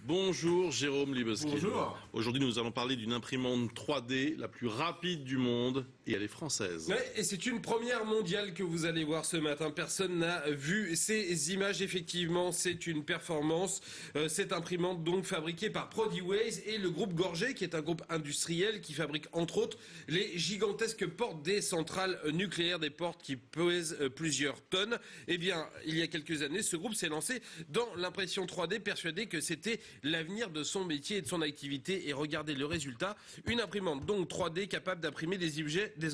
Bonjour Jérôme Libeskind. Bonjour. Aujourd'hui nous allons parler d'une imprimante 3D la plus rapide du monde et elle est française. Ouais, et c'est une première mondiale que vous allez voir ce matin. Personne n'a vu ces images. Effectivement, c'est une performance. Cette imprimante donc fabriquée par Prodways et le groupe Gorgé, qui est un groupe industriel qui fabrique entre autres les gigantesques portes des centrales nucléaires, des portes qui pèsent plusieurs tonnes. Eh bien, il y a quelques années, ce groupe s'est lancé dans l'impression 3D, persuadé que c'était l'avenir de son métier et de son activité. Et regardez le résultat, une imprimante donc 3D capable d'imprimer des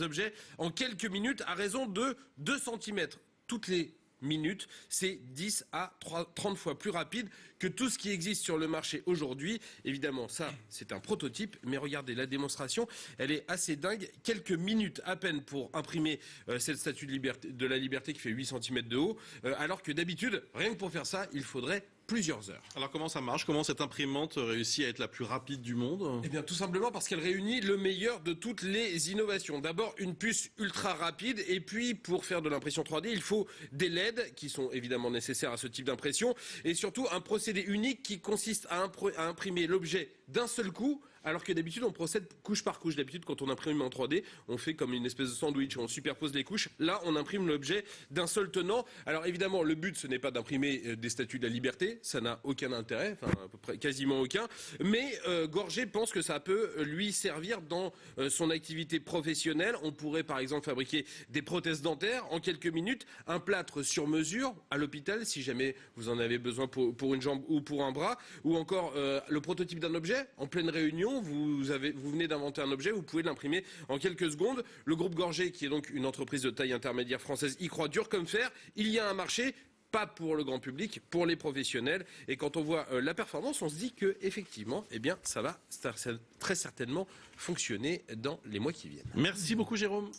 objets en quelques minutes à raison de 2 cm toutes les minutes. C'est 10 à 30 fois plus rapide que tout ce qui existe sur le marché aujourd'hui. Évidemment, ça, c'est un prototype, mais regardez la démonstration, elle est assez dingue. Quelques minutes à peine pour imprimer cette statue de la liberté qui fait 8 cm de haut, alors que d'habitude, rien que pour faire ça, il faudrait plusieurs heures. Alors comment ça marche? Comment cette imprimante réussit à être la plus rapide du monde? Eh bien tout simplement parce qu'elle réunit le meilleur de toutes les innovations. D'abord une puce ultra rapide et puis pour faire de l'impression 3D il faut des LED qui sont évidemment nécessaires à ce type d'impression et surtout un procédé unique qui consiste à imprimer l'objet d'un seul coup alors que d'habitude on procède couche par couche. D'habitude quand on imprime en 3D on fait comme une espèce de sandwich, on superpose les couches. Là on imprime l'objet d'un seul tenant. Alors évidemment le but ce n'est pas d'imprimer des statues de la liberté. Ça n'a aucun intérêt, enfin à peu près quasiment aucun. Mais Gorgé pense que ça peut lui servir dans son activité professionnelle. On pourrait par exemple fabriquer des prothèses dentaires en quelques minutes, un plâtre sur mesure à l'hôpital si jamais vous en avez besoin pour une jambe ou pour un bras, ou encore le prototype d'un objet en pleine réunion. Vous venez d'inventer un objet, vous pouvez l'imprimer en quelques secondes. Le groupe Gorgé, qui est donc une entreprise de taille intermédiaire française, y croit dur comme fer. Il y a un marché. Pas pour le grand public, pour les professionnels. Et quand on voit la performance, on se dit que effectivement, eh bien, ça va très certainement fonctionner dans les mois qui viennent. Merci beaucoup Jérôme.